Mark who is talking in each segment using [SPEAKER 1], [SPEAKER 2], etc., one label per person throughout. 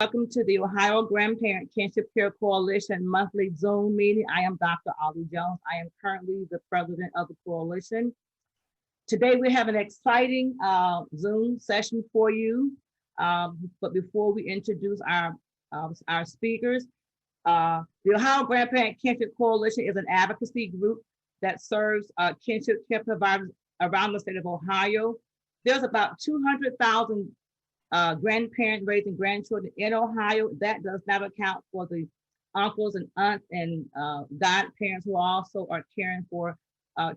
[SPEAKER 1] Welcome to the Ohio Grandparent Kinship Care Coalition monthly Zoom meeting. I am Dr. Ollie Jones. I am currently the president of the coalition. Today we have an exciting Zoom session for you. But before we introduce our speakers, the Ohio Grandparent Kinship Coalition is an advocacy group that serves kinship care providers around the state of Ohio. There's about 200,000 grandparents raising grandchildren in Ohio. That does not account for the uncles and aunts and godparents who also are caring for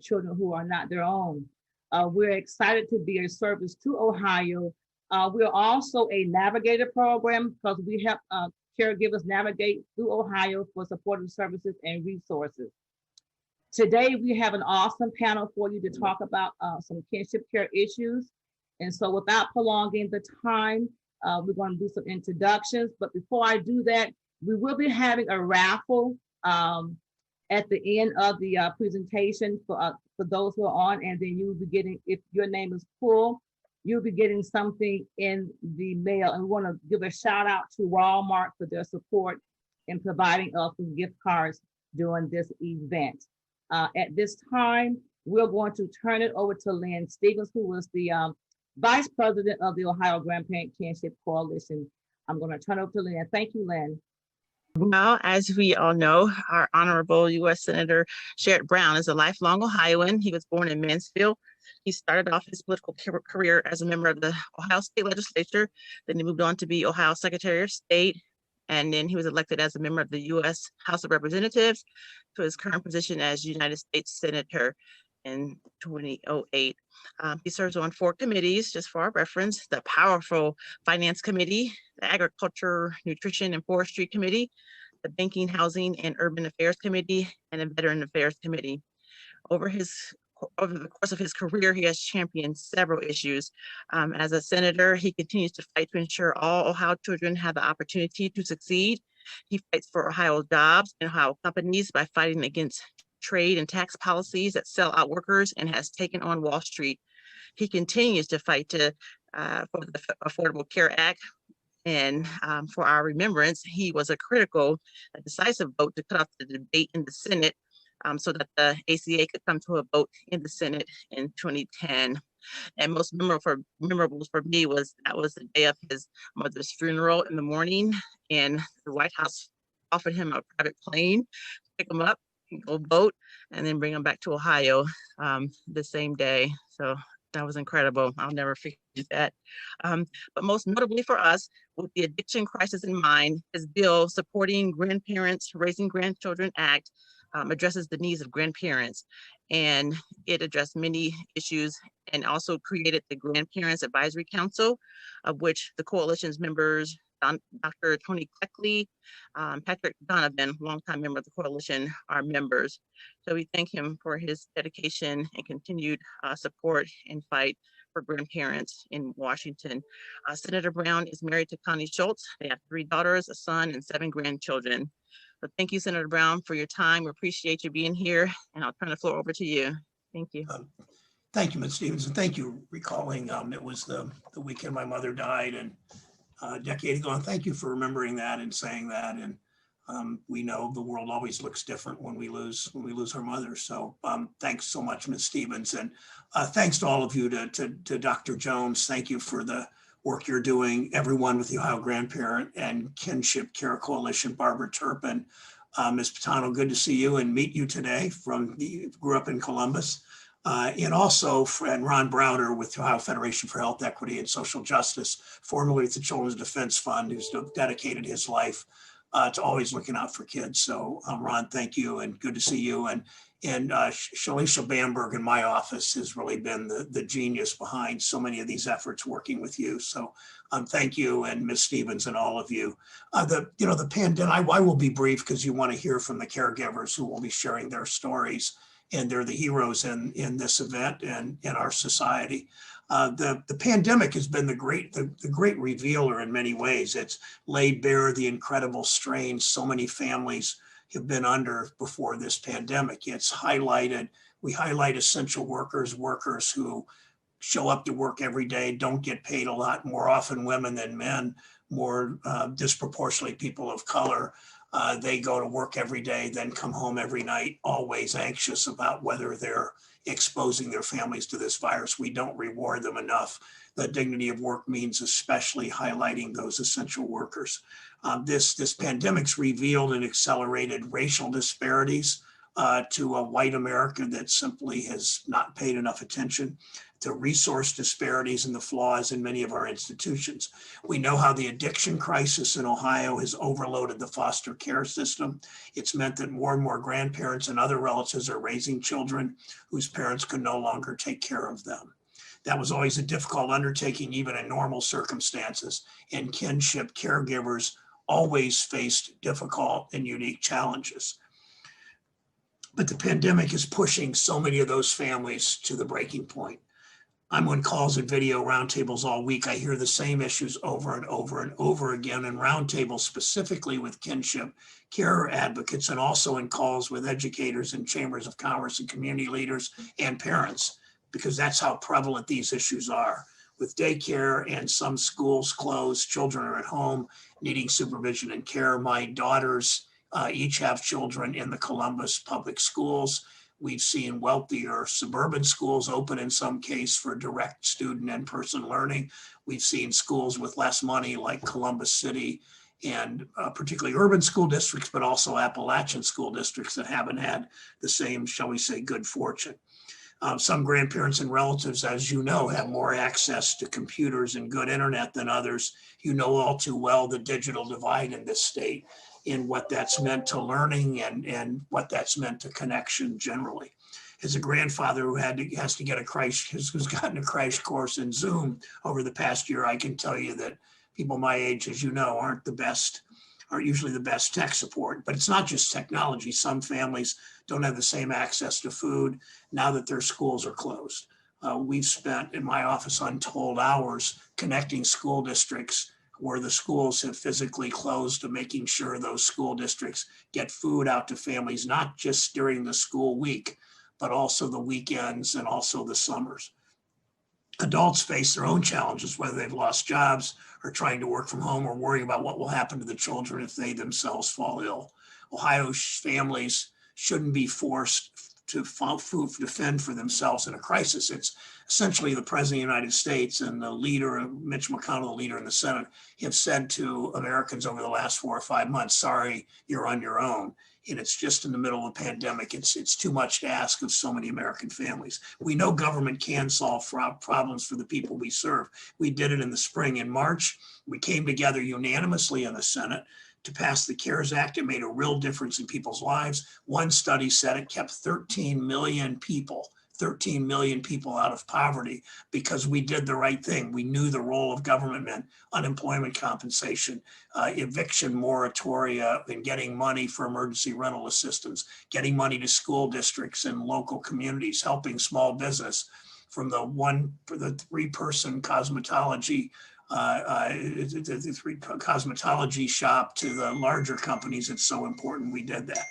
[SPEAKER 1] children who are not their own. We're excited to be a service to Ohio. We're also a navigator program because we help caregivers navigate through Ohio for supportive services and resources. Today, we have an awesome panel for you to talk about some kinship care issues. And so without prolonging the time, we're going to do some introductions. But before I do that, we will be having a raffle at the end of the presentation for those who are on. And then you'll be getting, if your name is full, you'll be getting something in the mail. And we want to give a shout out to Walmart for their support in providing us with gift cards during this event. At this time, we're going to turn it over to Lynn Stevens, who was the Vice President of the Ohio Grandparent Kinship Coalition. I'm going to turn it over to Lynn. Thank you, Lynn.
[SPEAKER 2] Well, as we all know, our Honorable U.S. Senator Sherrod Brown is a lifelong Ohioan. He was born in Mansfield. He started off his political career as a member of the Ohio State Legislature. Then he moved on to be Ohio Secretary of State. And then he was elected as a member of the U.S. House of Representatives to his current position as United States Senator in 2008. He serves on 4 committees, just for our reference: the powerful Finance Committee, the Agriculture, Nutrition, and Forestry Committee, the Banking, Housing, and Urban Affairs Committee, and the Veteran Affairs Committee. Over the course of his career, he has championed several issues. As a senator, he continues to fight to ensure all Ohio children have the opportunity to succeed. He fights for Ohio jobs and Ohio companies by fighting against trade and tax policies that sell out workers and has taken on Wall Street. He continues to fight for the Affordable Care Act. And for our remembrance, he was a decisive vote to cut off the debate in the Senate so that the ACA could come to a vote in the Senate in 2010. And most memorable for me was the day of his mother's funeral in the morning, and the White House offered him a private plane to pick him up, go vote, and then bring him back to Ohio the same day. So that was incredible. I'll never forget that. But most notably for us, with the addiction crisis in mind, his bill supporting Grandparents Raising Grandchildren Act addresses the needs of grandparents, and it addressed many issues and also created the Grandparents Advisory Council, of which the coalition's members, Dr. Tonye, Patrick Donovan, longtime member of the coalition, are members. So we thank him for his dedication and continued support and fight for grandparents in Washington. Senator Brown is married to Connie Schultz. They have 3 daughters, a son, and 7 grandchildren. So thank you, Senator Brown, for your time. We appreciate you being here, and I'll turn the floor over to you. Thank you.
[SPEAKER 3] Thank you, Ms. Stevens, and thank you recalling it was the weekend my mother died, and a decade ago. And thank you for remembering that and saying that. And we know the world always looks different when we lose our mother. So thanks so much, Ms. Stevens, and thanks to all of you, to Dr. Jones. Thank you for the work you're doing, everyone with the Ohio Grandparent and Kinship Care Coalition, Barbara Turpin, Ms. Patano, good to see you and meet you today. Grew up in Columbus. And also friend Ron Browder with the Ohio Federation for Health Equity and Social Justice, formerly with the Children's Defense Fund, who's dedicated his life to always looking out for kids. So Ron, thank you, and good to see you. And Shalisha Bamberg in my office has really been the genius behind so many of these efforts, working with you. So thank you, and Ms. Stevens and all of you. The pandemic, I will be brief because you want to hear from the caregivers who will be sharing their stories. And they're the heroes in this event and in our society. The pandemic has been the great revealer in many ways. It's laid bare the incredible strain so many families have been under before this pandemic. We highlight essential workers who show up to work every day, don't get paid a lot, more often women than men, more disproportionately people of color. They go to work every day, then come home every night, always anxious about whether they're exposing their families to this virus. We don't reward them enough. The dignity of work means especially highlighting those essential workers. This pandemic's revealed and accelerated racial disparities to a white America that simply has not paid enough attention to resource disparities and the flaws in many of our institutions. We know how the addiction crisis in Ohio has overloaded the foster care system. It's meant that more and more grandparents and other relatives are raising children whose parents could no longer take care of them. That was always a difficult undertaking, even in normal circumstances, and kinship caregivers always faced difficult and unique challenges. But the pandemic is pushing so many of those families to the breaking point. I'm on calls and video roundtables all week. I hear the same issues over and over and over again in roundtables, specifically with kinship care advocates, and also in calls with educators and chambers of commerce and community leaders and parents, because that's how prevalent these issues are. With daycare and some schools closed, children are at home needing supervision and care. My daughters each have children in the Columbus public schools. We've seen wealthier suburban schools open in some case for direct student and in-person learning. We've seen schools with less money like Columbus City and particularly urban school districts, but also Appalachian school districts that haven't had the same, shall we say, good fortune. Some grandparents and relatives, as you know, have more access to computers and good internet than others. You know all too well the digital divide in this state, in what that's meant to learning and what that's meant to connection generally. As a grandfather who has to get who's gotten a crash course in Zoom over the past year, I can tell you that people my age, as you know, aren't usually the best tech support. But it's not just technology. Some families don't have the same access to food now that their schools are closed. We've spent in my office untold hours connecting school districts where the schools have physically closed to making sure those school districts get food out to families, not just during the school week, but also the weekends and also the summers. Adults face their own challenges, whether they've lost jobs or trying to work from home or worrying about what will happen to the children if they themselves fall ill. Ohio families shouldn't be forced to defend for themselves in a crisis. It's essentially the President of the United States and the leader, Mitch McConnell, the leader in the Senate, have said to Americans over the last 4 or 5 months, sorry, you're on your own. And it's just in the middle of a pandemic. It's too much to ask of so many American families. We know government can solve problems for the people we serve. We did it in the spring. In March, we came together unanimously in the Senate to pass the CARES Act. It made a real difference in people's lives. One study said it kept 13 million people out of poverty because we did the right thing. We knew the role of government meant unemployment compensation, eviction moratoria, and getting money for emergency rental assistance, getting money to school districts and local communities, helping small business, from the 3-person cosmetology cosmetology shop to the larger companies. It's so important we did that.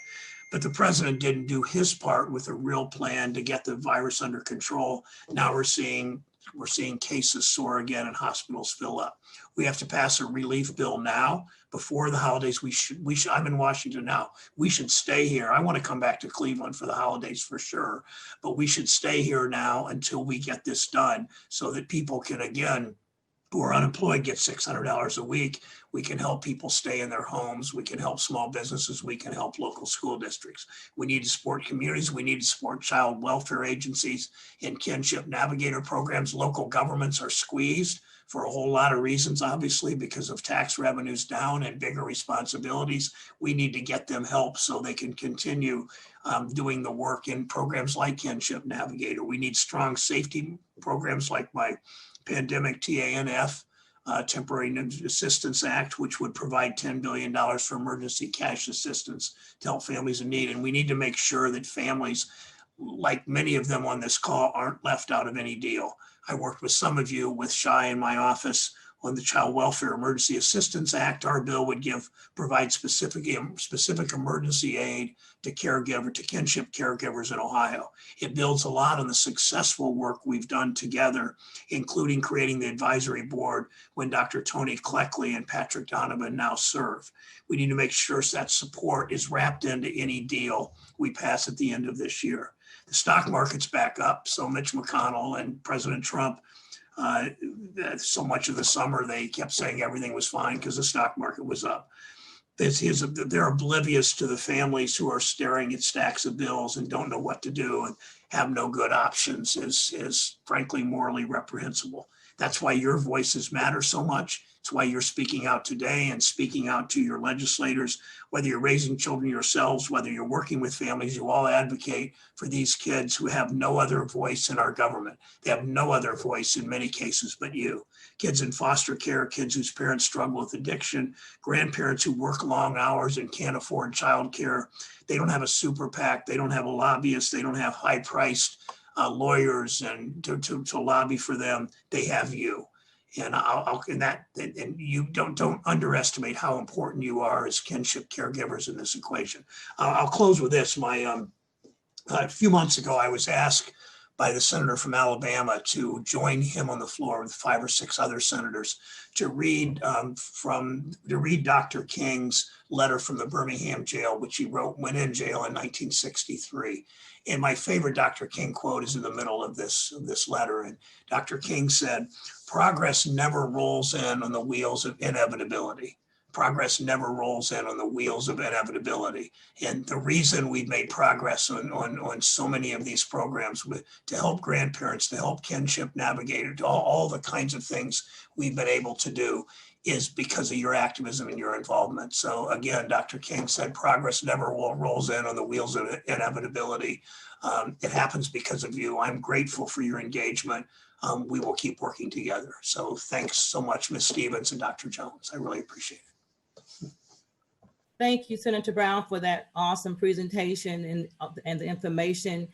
[SPEAKER 3] But the president didn't do his part with a real plan to get the virus under control. Now we're seeing cases soar again and hospitals fill up. We have to pass a relief bill now before the holidays. We should. I'm in Washington now. We should stay here. I want to come back to Cleveland for the holidays for sure, but we should stay here now until we get this done so that people can, again, who are unemployed, get $600 a week. We can help people stay in their homes. We can help small businesses. We can help local school districts. We need to support communities. We need to support child welfare agencies and kinship navigator programs. Local governments are squeezed for a whole lot of reasons, obviously, because of tax revenues down and bigger responsibilities. We need to get them help so they can continue doing the work in programs like Kinship Navigator. We need strong safety programs like my Pandemic TANF, Temporary Assistance Act, which would provide $10 billion for emergency cash assistance to help families in need. And we need to make sure that families, like many of them on this call, aren't left out of any deal. I worked with some of you with Shai in my office on the Child Welfare Emergency Assistance Act. Our bill would provide specific emergency aid to kinship caregivers in Ohio. It builds a lot on the successful work we've done together, including creating the advisory board when Dr. Tonye and Patrick Donovan now serve. We need to make sure that support is wrapped into any deal we pass at the end of this year. The stock market's back up, so Mitch McConnell and President Trump, so much of the summer, they kept saying everything was fine because the stock market was up. They're oblivious to the families who are staring at stacks of bills and don't know what to do and have no good options is frankly morally reprehensible. That's why your voices matter so much. It's why you're speaking out today and speaking out to your legislators, whether you're raising children yourselves, whether you're working with families, you all advocate for these kids who have no other voice in our government. They have no other voice in many cases but you. Kids in foster care, kids whose parents struggle with addiction, grandparents who work long hours and can't afford childcare. They don't have a super PAC. They don't have a lobbyist. They don't have high-priced lawyers and to lobby for them. They have you. And you don't underestimate how important you are as kinship caregivers in this equation. I'll close with this. A few months ago, I was asked by the senator from Alabama to join him on the floor with 5 or 6 other senators to read Dr. King's letter from the Birmingham jail, which he wrote when in jail in 1963. And my favorite Dr. King quote is in the middle of this letter. And Dr. King said, "Progress never rolls in on the wheels of inevitability. Progress never rolls in on the wheels of inevitability." And the reason we've made progress on so many of these programs to help grandparents, to help kinship navigate, all the kinds of things we've been able to do is because of your activism and your involvement. So again, Dr. King said, progress never rolls in on the wheels of inevitability. It happens because of you. I'm grateful for your engagement. We will keep working together. So thanks so much, Ms. Stevens and Dr. Jones. I really appreciate it.
[SPEAKER 1] Thank you, Senator Brown, for that awesome presentation and the information.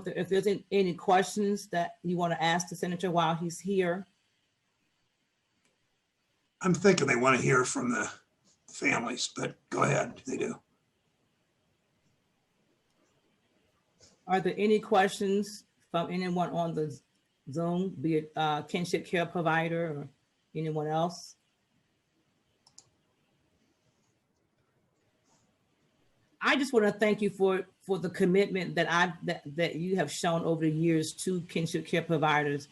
[SPEAKER 1] If there's any questions that you want to ask the senator while he's here.
[SPEAKER 3] I'm thinking they want to hear from the families, but go ahead, they do.
[SPEAKER 1] Are there any questions from anyone on the Zoom, be it kinship care provider or anyone else? I just want to thank you for the commitment that you have shown over the years to kinship care providers.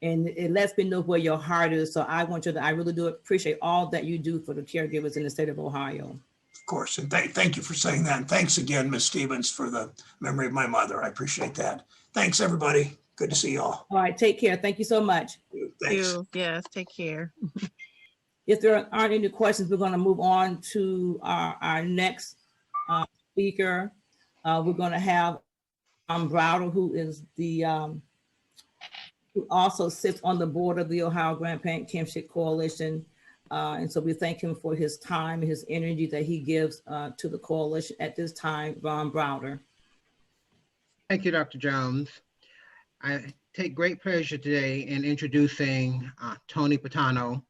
[SPEAKER 1] And it lets me know where your heart is. So I really do appreciate all that you do for the caregivers in the state of Ohio.
[SPEAKER 3] Of course, and thank you for saying that. And thanks again, Ms. Stevens, for the memory of my mother. I appreciate that. Thanks, everybody. Good to see you all.
[SPEAKER 1] All right, take care. Thank you so much.
[SPEAKER 3] Thanks.
[SPEAKER 2] Yes, take care.
[SPEAKER 1] If there aren't any questions, we're going to move on to our next speaker. We're going to have Browder, who is who also sits on the board of the Ohio Grandparent Kinship Coalition. And so we thank him for his time, his energy that he gives to the coalition at this time. Ron Browder.
[SPEAKER 4] Thank you, Dr. Jones. I take great pleasure today in introducing Tonye Patano.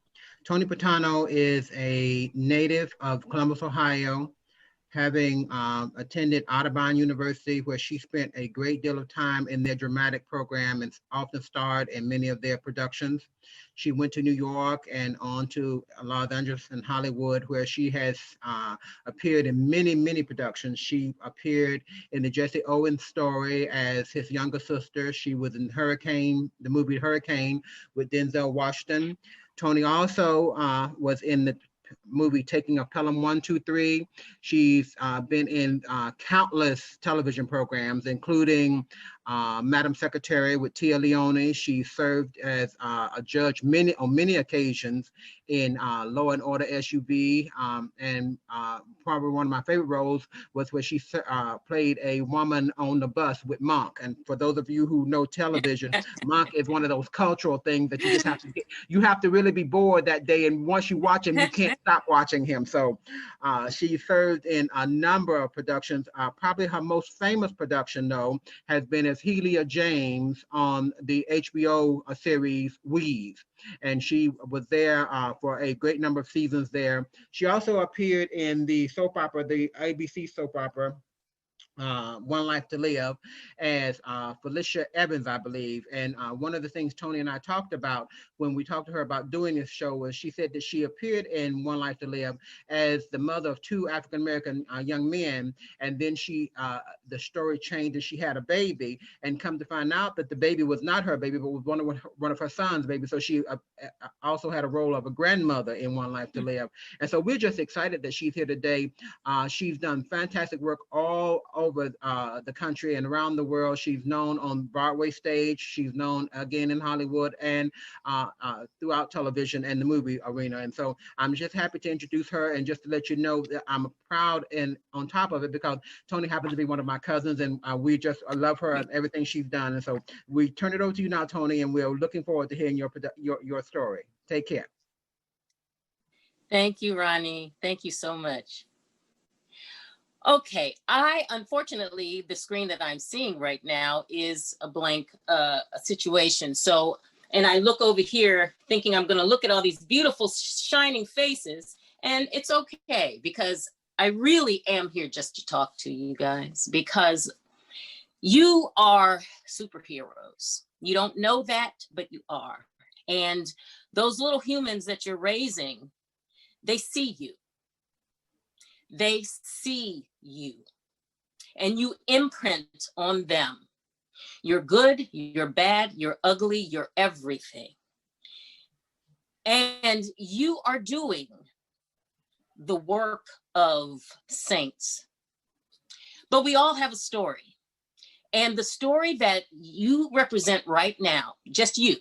[SPEAKER 4] Tonye Patano is a native of Columbus, Ohio, having attended Audubon University, where she spent a great deal of time in their dramatic program and often starred in many of their productions. She went to New York and on to Los Angeles and Hollywood, where she has appeared in many, many productions. She appeared in the Jesse Owens story as his younger sister. She was in the movie Hurricane with Denzel Washington. Tonye also was in the movie Taking of Pelham 1, 2, 3. She's been in countless television programs, including Madam Secretary with Tia Leone. She served as a judge on many occasions in Law and Order SUV, and probably one of my favorite roles was where she played a woman on the bus with Monk. And for those of you who know television, Monk is one of those cultural things that you just have to get. You have to really be bored that day, and once you watch him, you can't stop watching him. So she served in a number of productions. Probably her most famous production, though, has been as Helia James on the HBO series Weeds. And she was there for a great number of seasons there. She also appeared in the soap opera, the ABC soap opera, One Life to Live, as Felicia Evans, I believe. And one of the things Tony and I talked about when we talked to her about doing this show was she said that she appeared in One Life to Live as the mother of two African-American young men. And then the story changed and she had a baby, and come to find out that the baby was not her baby, but was one of her son's baby. So she also had a role of a grandmother in One Life to Live. And so we're just excited that she's here today. She's done fantastic work all over the country and around the world. She's known on Broadway stage. She's known again in Hollywood and throughout television and the movie arena. And so I'm just happy to introduce her, and just to let you know that I'm proud and on top of it because Tony happens to be one of my cousins, and we just love her and everything she's done. And so we turn it over to you now, Tony, and we're looking forward to hearing your story. Take care.
[SPEAKER 5] Thank you, Ronnie. Thank you so much. Okay, unfortunately, the screen that I'm seeing right now is a blank situation. So, and I look over here thinking I'm gonna look at all these beautiful shining faces, and it's okay because I really am here just to talk to you guys because you are superheroes. You don't know that, but you are. And those little humans that you're raising, they see you. They see you and you imprint on them. You're good, you're bad, you're ugly, you're everything. And you are doing the work of saints. But we all have a story. And the story that you represent right now, just you,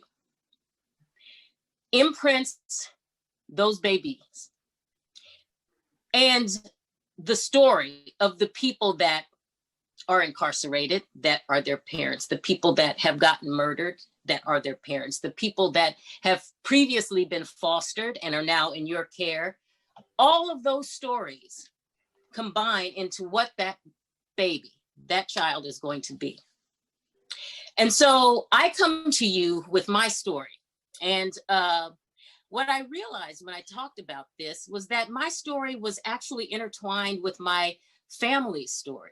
[SPEAKER 5] imprints those babies. And the story of the people that are incarcerated, that are their parents, the people that have gotten murdered, that are their parents, the people that have previously been fostered and are now in your care, all of those stories combine into what that baby, that child is going to be. And so I come to you with my story. And what I realized when I talked about this was that my story was actually intertwined with my family's story.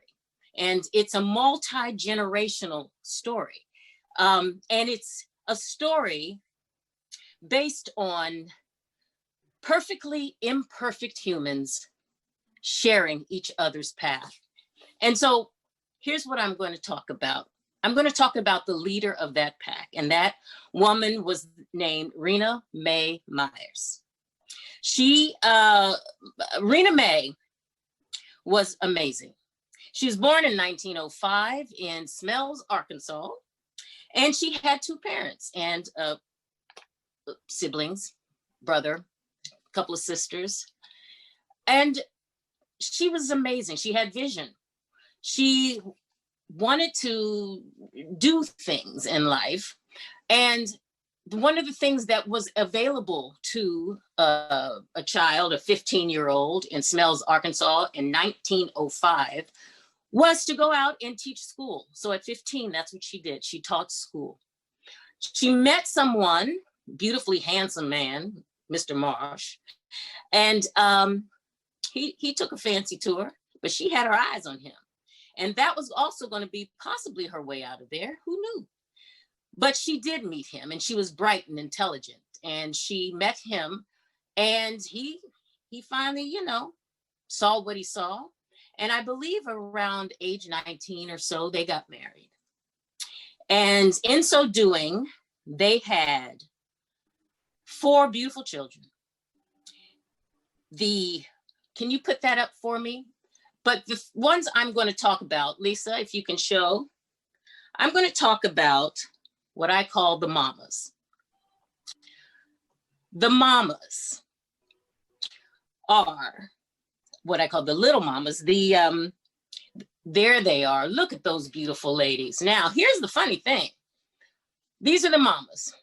[SPEAKER 5] And it's a multi-generational story. And it's a story based on perfectly imperfect humans sharing each other's path. And so here's what I'm going to talk about. I'm going to talk about the leader of that pack, and that woman was named Rena Mae Myers. Rena Mae was amazing. She was born in 1905 in Smells, Arkansas, and she had two parents and siblings, brother, a couple of sisters, and she was amazing. She had vision. She wanted to do things in life. And one of the things that was available to a child, a 15-year-old in Smells, Arkansas in 1905 was to go out and teach school. So at 15, that's what she did. She taught school. She met someone, beautifully handsome man, Mr. Marsh, and he took a fancy to her, but she had her eyes on him. And that was also going to be possibly her way out of there. Who knew? But she did meet him, and she was bright and intelligent. And she met him, and he finally, saw what he saw. And I believe around age 19 or so, they got married. And in so doing, they had 4 beautiful children. Can you put that up for me? But the ones I'm going to talk about, Lisa, if you can show, I'm going to talk about what I call the mamas. The mamas are what I call the little mamas. There they are. Look at those beautiful ladies. Now, here's the funny thing. These are the mamas.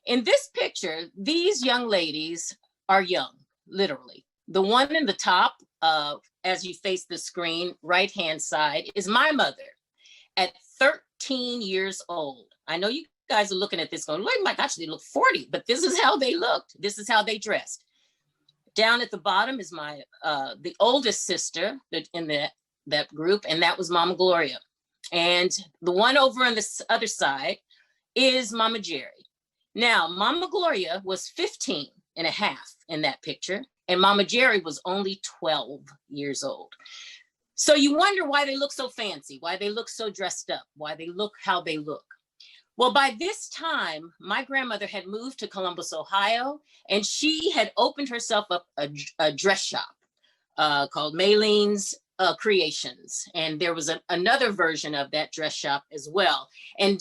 [SPEAKER 5] In this picture, these young ladies are young, literally. The one in the top, as you face the screen, right-hand side, is my mother at 15 years old. I know you guys are looking at this going, oh my gosh, they look 40, but this is how they looked. This is how they dressed. Down at the bottom is my, the oldest sister in that group, and that was Mama Gloria. And the one over on the other side is Mama Jerry. Now, Mama Gloria was 15 and a half in that picture, and Mama Jerry was only 12 years old. So you wonder why they look so fancy, why they look so dressed up, why they look how they look. Well, by this time, my grandmother had moved to Columbus, Ohio, and she had opened herself up a dress shop called Maylene's Creations. And there was another version of that dress shop as well. And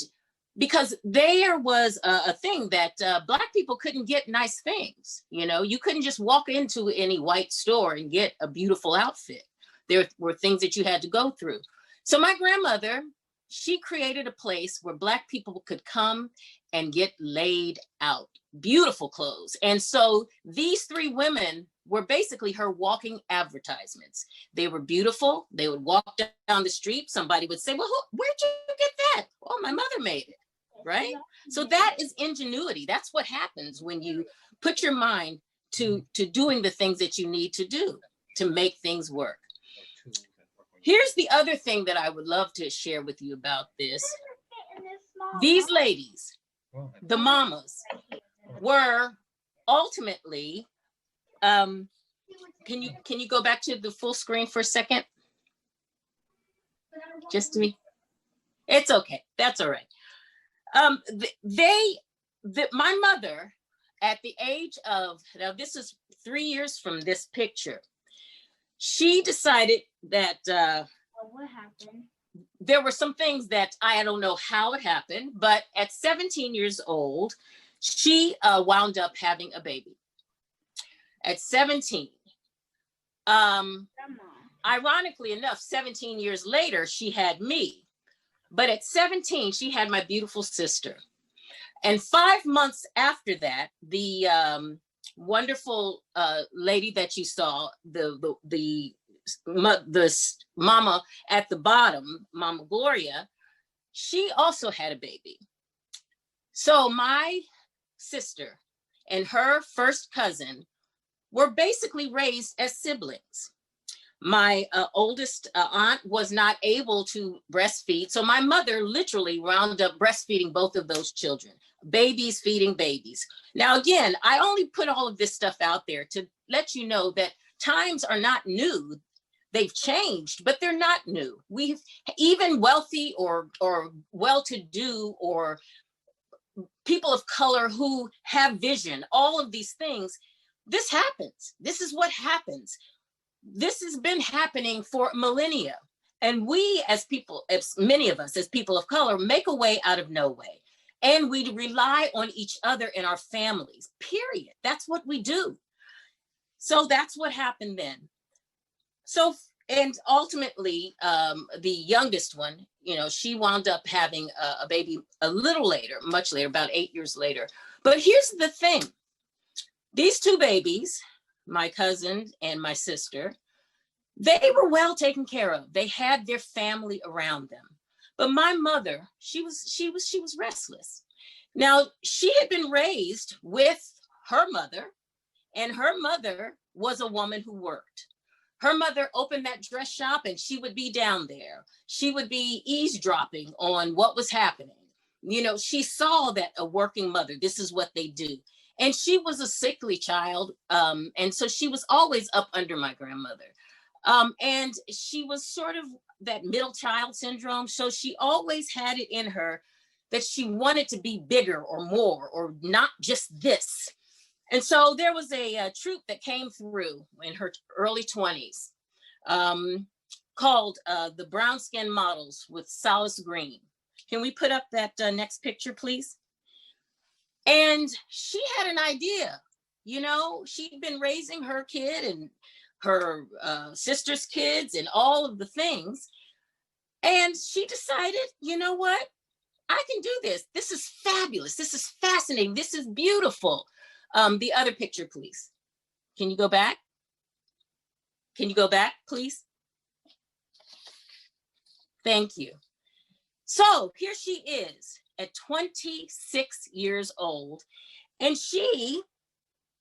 [SPEAKER 5] because there was a thing that Black people couldn't get nice things. You know, you couldn't just walk into any white store and get a beautiful outfit. There were things that you had to go through. So my grandmother, she created a place where Black people could come and get laid out, beautiful clothes. And so these three women were basically her walking advertisements. They were beautiful. They would walk down the street. Somebody would say, well, where'd you get that? Oh, my mother made it, right? So that is ingenuity. That's what happens when you put your mind to doing the things that you need to do to make things work. Here's the other thing that I would love to share with you about this. These ladies, the mamas, were ultimately, can you go back to the full screen for a second? Just to me. It's okay. That's all right. My mother, at the age of, now this is 3 years from this picture, she decided that
[SPEAKER 6] what happened?
[SPEAKER 5] There were some things that I don't know how it happened, but at 17 years old, she wound up having a baby. At 17. Ironically enough, 17 years later, she had me. But at 17, she had my beautiful sister. And 5 months after that, the wonderful lady that you saw, the mama at the bottom, Mama Gloria, she also had a baby. So my sister and her first cousin were basically raised as siblings. My oldest aunt was not able to breastfeed. So my mother literally wound up breastfeeding both of those children, babies feeding babies. Now, again, I only put all of this stuff out there to let you know that times are not new. They've changed, but they're not new. We've even wealthy or well-to-do or people of color who have vision, all of these things, this happens. This is what happens. This has been happening for millennia. And we as people, as many of us as people of color, make a way out of no way. And we rely on each other in our families, period. That's what we do. So that's what happened then. So, and ultimately, the youngest one, you know, she wound up having a baby a little later, much later, about 8 years later. But here's the thing. These two babies, my cousin and my sister, they were well taken care of. They had their family around them. But my mother, she was restless. Now, she had been raised with her mother, and her mother was a woman who worked. Her mother opened that dress shop and she would be down there. She would be eavesdropping on what was happening. You know, she saw that a working mother, this is what they do. And she was a sickly child. And so she was always up under my grandmother. And she was sort of that middle child syndrome. So she always had it in her that she wanted to be bigger or more, or not just this. And so there was a troupe that came through in her early 20s called the Brown Skin Models with Solace Green. Can we put up that next picture, please? And she had an idea. You know, she'd been raising her kid and her sister's kids and all of the things. And she decided, you know what? I can do this. This is fabulous. This is fascinating. This is beautiful. The other picture, please. Can you go back? Can you go back, please? Thank you. So here she is at 26 years old, and she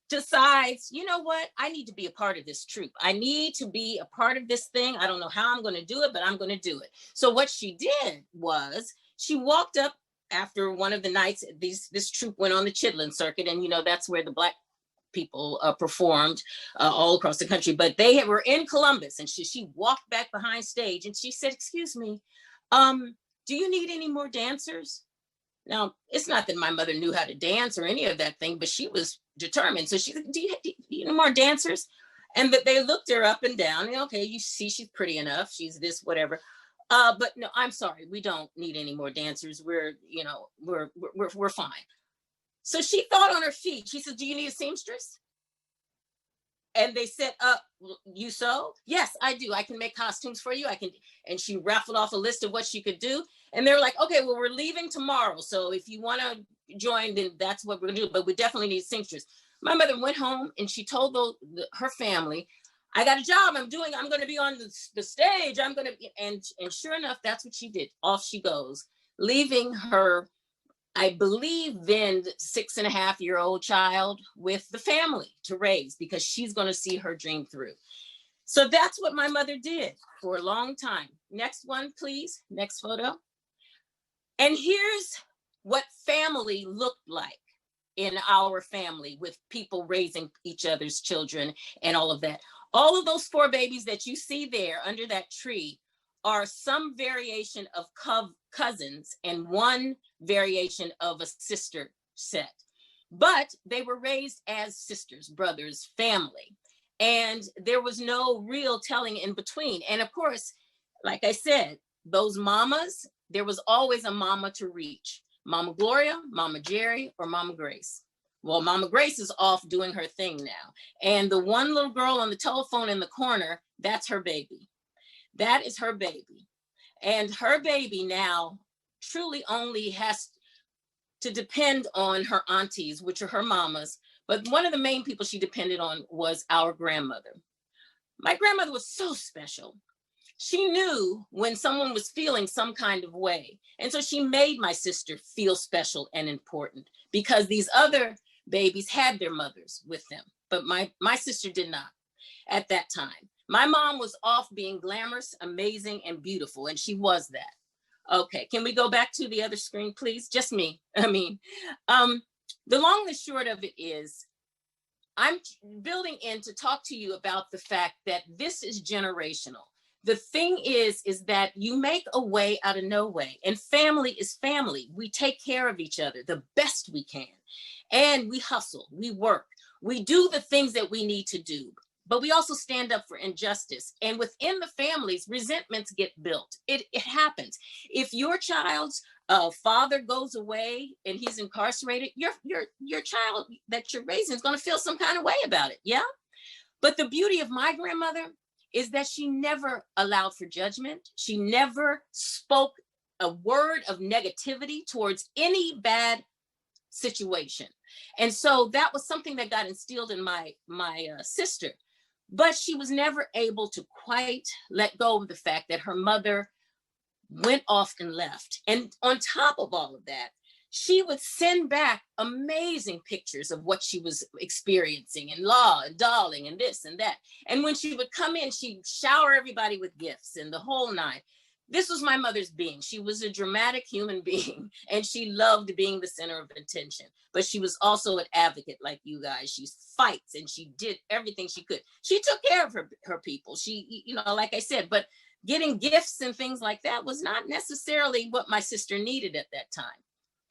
[SPEAKER 5] decides, you know what? I need to be a part of this troop. I need to be a part of this thing. I don't know how I'm going to do it, but I'm going to do it. So what she did was she walked up after one of the nights. This troop went on the Chitlin circuit, and that's where the Black people performed all across the country. But they were in Columbus, and she walked back behind stage, and she said, "Excuse me, do you need any more dancers?" Now, it's not that my mother knew how to dance or any of that thing, but she was determined. So she said, do you need more dancers? And that they looked her up and down. And, okay, you see, she's pretty enough. She's this, whatever. But no, I'm sorry. We don't need any more dancers. We're fine. So she thought on her feet. She said, do you need a seamstress? And they said, you sew? Yes, I do. I can make costumes for you. I can. And she raffled off a list of what she could do. And they're like, okay, well, we're leaving tomorrow. So if you want to join, then that's what we're going to do. But we definitely need seamstress. My mother went home and she told her family, I got a job. I'm going to be on the stage. I'm going to be. And sure enough, that's what she did. Off she goes, leaving her, I believe, then 6.5-year-old child with the family to raise, because she's going to see her dream through. So that's what my mother did for a long time. Next one, please. Next photo. And here's what family looked like in our family, with people raising each other's children and all of that. All of those 4 babies that you see there under that tree are some variation of cousins and one variation of a sister set. But they were raised as sisters, brothers, family. And there was no real telling in between. And of course, like I said, those mamas, there was always a mama to reach. Mama Gloria, Mama Jerry, or Mama Grace. Well, Mama Grace is off doing her thing now. And the one little girl on the telephone in the corner, that's her baby. That is her baby. And her baby now truly only has to depend on her aunties, which are her mamas. But one of the main people she depended on was our grandmother. My grandmother was so special. She knew when someone was feeling some kind of way. And so she made my sister feel special and important, because these other babies had their mothers with them. But my sister did not at that time. My mom was off being glamorous, amazing, and beautiful, and she was that. Okay, can we go back to the other screen, please? Just me. The long and short of it is, I'm building in to talk to you about the fact that this is generational. The thing is that you make a way out of no way, and family is family. We take care of each other the best we can, and we hustle, we work, we do the things that we need to do, but we also stand up for injustice. And within the families, resentments get built. It happens. If your child's father goes away and he's incarcerated, your child that you're raising is going to feel some kind of way about it. Yeah. But the beauty of my grandmother is that she never allowed for judgment. She never spoke a word of negativity towards any bad situation. And so that was something that got instilled in my sister. But she was never able to quite let go of the fact that her mother went off and left. And on top of all of that, she would send back amazing pictures of what she was experiencing, and law and darling and this and that. And when she would come in, she'd shower everybody with gifts and the whole nine. This was my mother's being. She was a dramatic human being, and she loved being the center of attention. But she was also an advocate like you guys. She fights, and she did everything she could. She took care of her people. She, like I said, but getting gifts and things like that was not necessarily what my sister needed at that time.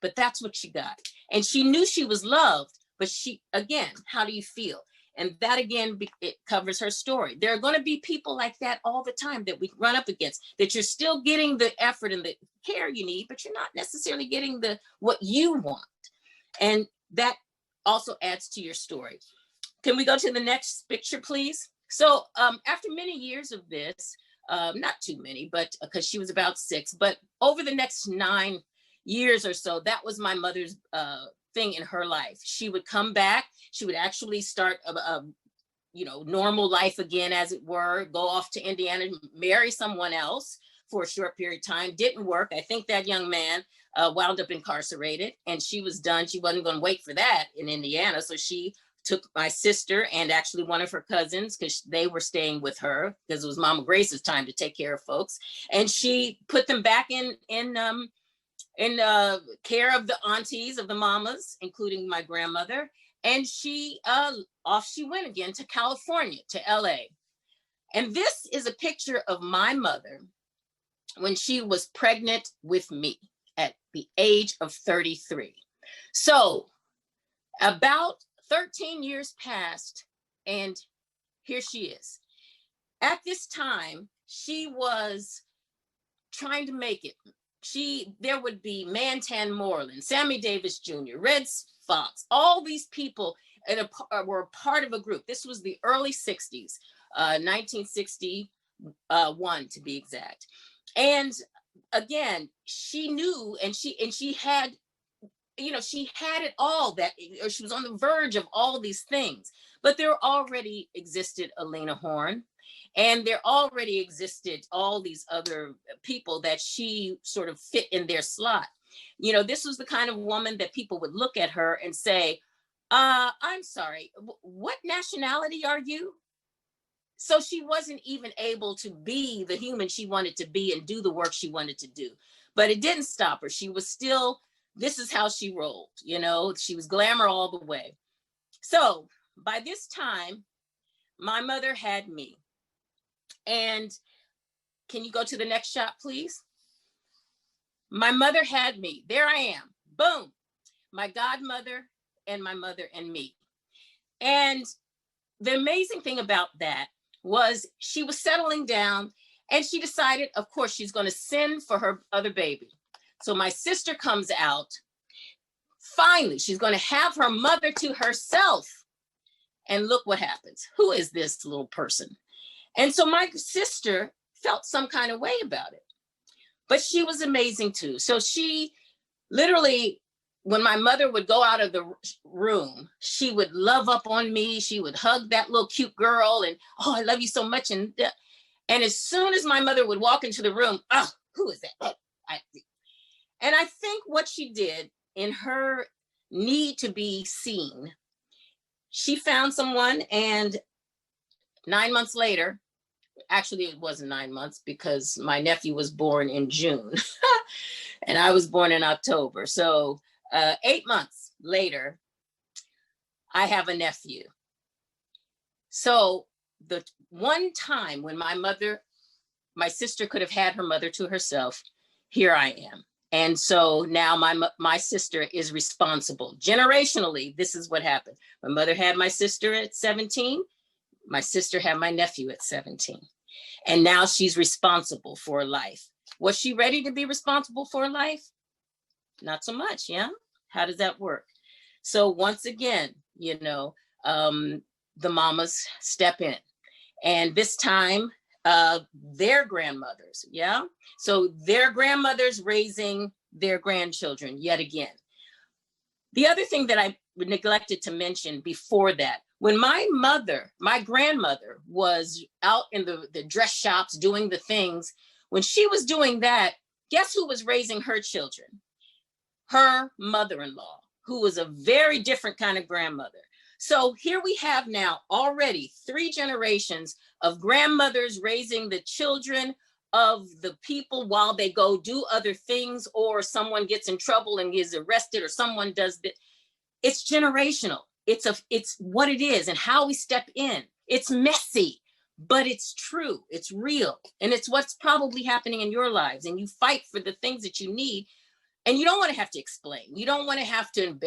[SPEAKER 5] But that's what she got. And she knew she was loved, but again, how do you feel? And that, again, it covers her story. There are going to be people like that all the time that we run up against, that you're still getting the effort and the care you need, but you're not necessarily getting what you want. And that also adds to your story. Can we go to the next picture, please? So after many years of this, not too many, but because she was about 6, but over the next 9 years or so, that was my mother's thing in her life. She would come back. She would actually start a normal life again, as it were, go off to Indiana, marry someone else, for a short period of time, didn't work. I think that young man wound up incarcerated, and she was done. She wasn't going to wait for that in Indiana. So she took my sister and actually one of her cousins, because they were staying with her because it was Mama Grace's time to take care of folks. And she put them back in care of the aunties, of the mamas, including my grandmother. And she off she went again to California, to LA. And this is a picture of my mother when she was pregnant with me at the age of 33. So about 13 years passed, and here she is. At this time, she was trying to make it. There would be Mantan Moreland, Sammy Davis Jr., Red Fox, all these people were a part of a group. This was the early 60s, 1961 to be exact. And again, she knew, and she had, she had it all, or she was on the verge of all these things. But there already existed Alina Horn, and there already existed all these other people that she sort of fit in their slot. This was the kind of woman that people would look at her and say, I'm sorry, what nationality are you? So she wasn't even able to be the human she wanted to be and do the work she wanted to do. But it didn't stop her. She was still, this is how she rolled, she was glamour all the way. So by this time, my mother had me. And can you go to the next shot, please? My mother had me. There I am. Boom. My godmother and my mother and me. And the amazing thing about that was she was settling down, and she decided, of course, she's going to send for her other baby. So my sister comes out. Finally, she's going to have her mother to herself. And look what happens. Who is this little person? And so my sister felt some kind of way about it. But she was amazing too. So she literally, when my mother would go out of the room, she would love up on me. She would hug that little cute girl and, oh, I love you so much. And as soon as my mother would walk into the room, oh, who is that? And I think what she did in her need to be seen, she found someone, and 9 months later, actually it wasn't 9 months because my nephew was born in June and I was born in October. So 8 months later, I have a nephew. So the one time when my sister could have had her mother to herself, here I am. And so now my sister is responsible. Generationally, this is what happened. My mother had my sister at 17. My sister had my nephew at 17. And now she's responsible for life. Was she ready to be responsible for life? Not so much, yeah? How does that work? So once again, the mamas step in. And this time, their grandmothers, yeah? So their grandmothers raising their grandchildren yet again. The other thing that I neglected to mention before that, when my grandmother was out in the dress shops doing the things, when she was doing that, guess who was raising her children? Her mother-in-law, who was a very different kind of grandmother. So here we have now already 3 generations of grandmothers raising the children of the people while they go do other things, or someone gets in trouble and is arrested, or someone does that. It's generational. It's what it is and how we step in. It's messy, but it's true. It's real. And it's what's probably happening in your lives. And you fight for the things that you need. And you don't want to have to explain. You don't want to have to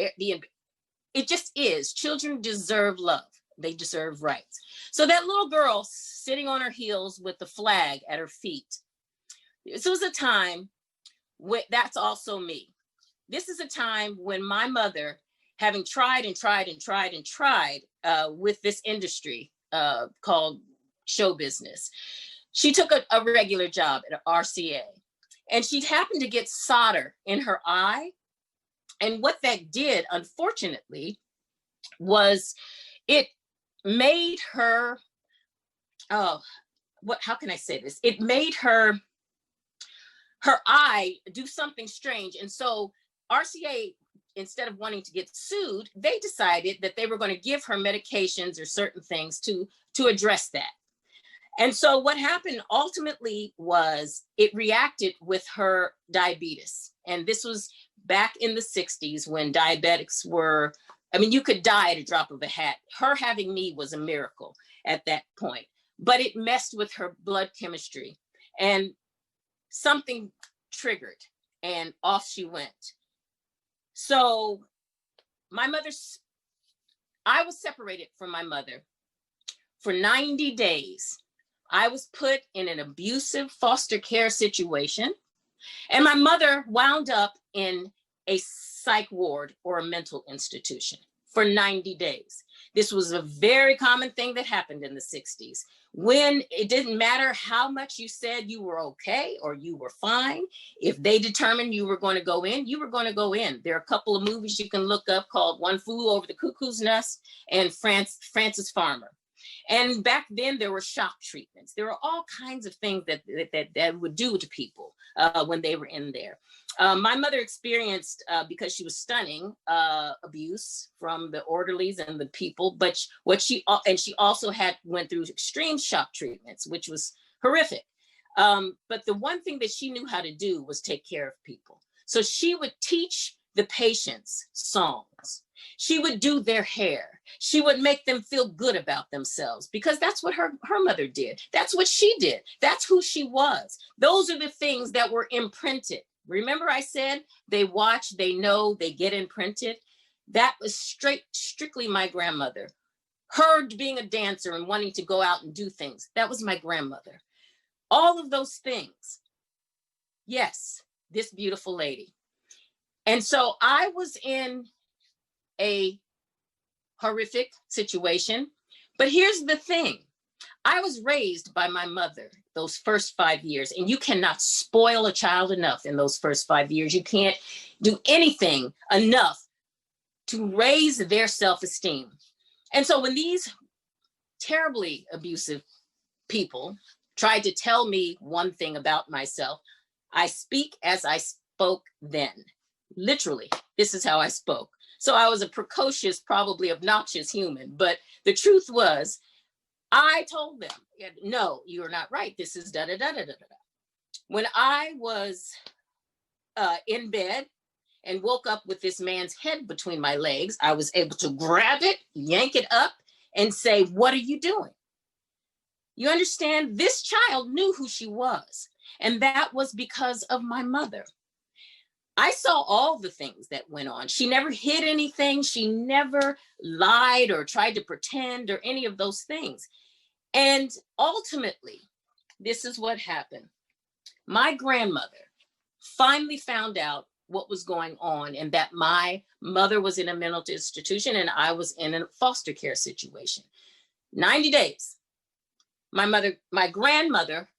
[SPEAKER 5] it just is. Children deserve love. They deserve rights. So that little girl sitting on her heels with the flag at her feet. This was a time that's also me. This is a time when my mother, having tried with this industry called show business, she took a regular job at RCA, and she happened to get solder in her eye. And what that did, unfortunately, was it made her, how can I say this? It made her her eye do something strange. And so RCA, instead of wanting to get sued, they decided that they were going to give her medications or certain things to address that. And so what happened ultimately was it reacted with her diabetes. And this was back in the 60s when diabetics were, I mean, you could die at a drop of a hat. Her having me was a miracle at that point, but it messed with her blood chemistry and something triggered and off she went. So I was separated from my mother for 90 days. I was put in an abusive foster care situation, and my mother wound up in a psych ward or a mental institution for 90 days. This was a very common thing that happened in the 60s, when it didn't matter how much you said you were okay or you were fine. If they determined you were going to go in, you were going to go in. There are a couple of movies you can look up called One Flew Over the Cuckoo's Nest and Francis Farmer. And back then there were shock treatments. There were all kinds of things that would do to people when they were in there. My mother experienced, because she was stunning, abuse from the orderlies and the people, but she also went through extreme shock treatments, which was horrific. But the one thing that she knew how to do was take care of people. So she would teach the patients songs. She would do their hair. She would make them feel good about themselves, because that's what her mother did. That's what she did. That's who she was. Those are the things that were imprinted. Remember I said they watch, they know, they get imprinted? That was strictly my grandmother. Her being a dancer and wanting to go out and do things, that was my grandmother. All of those things. Yes, this beautiful lady. And so I was in a horrific situation, but here's the thing. I was raised by my mother those first 5 years, and you cannot spoil a child enough in those first 5 years. You can't do anything enough to raise their self-esteem. And so when these terribly abusive people tried to tell me one thing about myself, I speak as I spoke then. Literally, this is how I spoke. So I was a precocious, probably obnoxious human, but the truth was, I told them, no, you're not right. This is da da da da da da. When I was in bed and woke up with this man's head between my legs, I was able to grab it, yank it up, and say, what are you doing? You understand? This child knew who she was, and that was because of my mother. I saw all the things that went on. She never hid anything. She never lied or tried to pretend or any of those things. And ultimately, this is what happened. My grandmother finally found out what was going on, and that my mother was in a mental institution and I was in a foster care situation. 90 days. My grandmother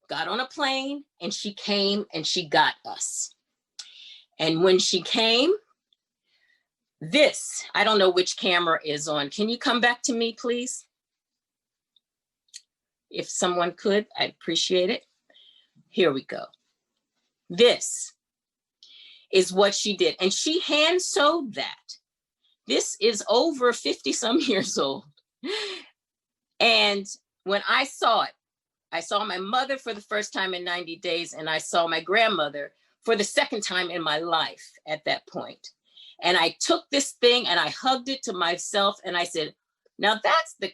[SPEAKER 5] got on a plane and she came and she got us. And when she came, I don't know which camera is on. Can you come back to me, please? If someone could, I'd appreciate it. Here we go. This is what she did. And she hand sewed that. This is over 50 some years old. And when I saw it, I saw my mother for the first time in 90 days, and I saw my grandmother for the second time in my life at that point. And I took this thing and I hugged it to myself and I said, now that's the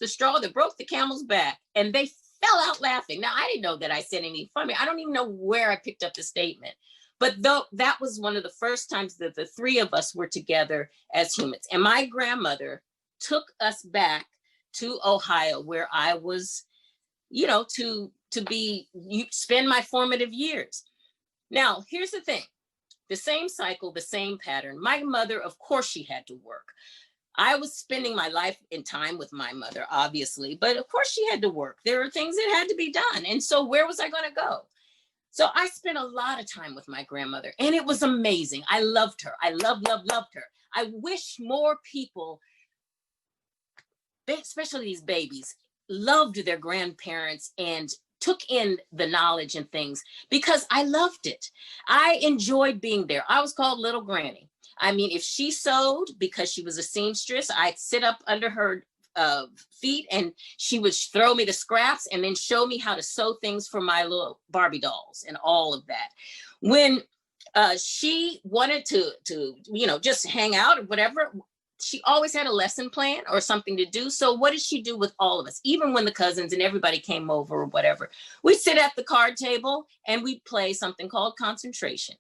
[SPEAKER 5] straw that broke the camel's back. And they fell out laughing. Now, I didn't know that I said anything funny. I don't even know where I picked up the statement. But that was one of the first times that the three of us were together as humans. And my grandmother took us back to Ohio, where I was, to spend my formative years. Now, here's the thing. The same cycle, the same pattern. My mother, of course, she had to work. I was spending my life in time with my mother, obviously, but of course she had to work. There were things that had to be done. And so where was I going to go? So I spent a lot of time with my grandmother, and it was amazing. I loved her. I loved her. I wish more people, especially these babies, loved their grandparents and took in the knowledge and things because I loved it. I enjoyed being there. I was called Little Granny. I mean, if she sewed because she was a seamstress, I'd sit up under her feet and she would throw me the scraps and then show me how to sew things for my little Barbie dolls and all of that. When she wanted to, you know, just hang out or whatever, she always had a lesson plan or something to do. So what did she do with all of us? Even when the cousins and everybody came over or whatever, we'd sit at the card table and we'd play something called concentration.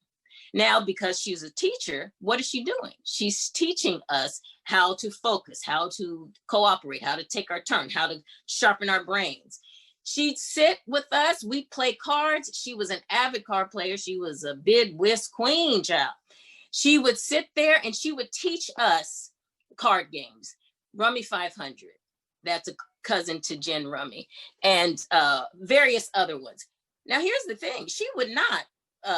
[SPEAKER 5] Now, because she's a teacher, what is she doing? She's teaching us how to focus, how to cooperate, how to take our turn, how to sharpen our brains. She'd sit with us, we'd play cards. She was an avid card player. She was a bid whist queen, child. She would sit there and she would teach us card games. Rummy 500, that's a cousin to Gin Rummy, and various other ones. Now, here's the thing. She would not,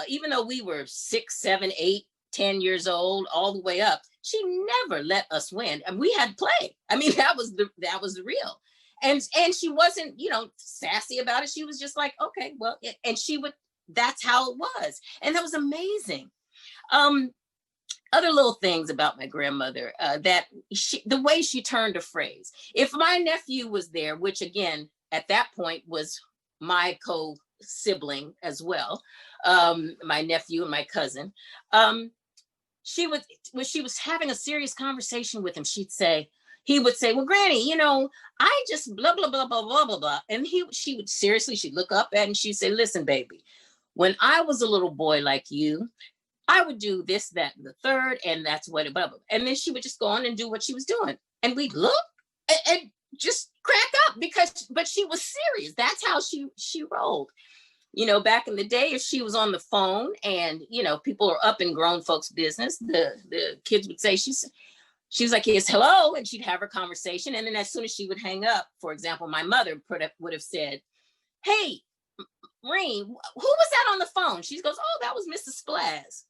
[SPEAKER 5] even though we were 6, 7, 8, 10 years old, all the way up, she never let us win. And we had to play. I mean, that was the real. And she wasn't, you know, sassy about it. She was just like, okay, well, and she would, that's how it was. And that was amazing. Other little things about my grandmother, that the way she turned a phrase. If my nephew was there, which again, at that point was my co-sibling as well, my nephew and my cousin, she would, when she was having a serious conversation with him, he would say, well, Granny, you know, I just blah, blah, blah, blah, blah, blah, blah. And she would seriously, she'd look up at him and she'd say, listen, baby, when I was a little boy like you, I would do this, that, and the third, and that's what, blah, blah. And then she would just go on and do what she was doing. And we'd look and just crack up but she was serious. That's how she rolled. You know, back in the day, if she was on the phone and, you know, people are up in grown folks' business, the kids would say, she was like, yes, hello. And she'd have her conversation. And then as soon as she would hang up, for example, my mother would have said, hey, Reen, who was that on the phone? She goes, oh, that was Mrs. Splaz.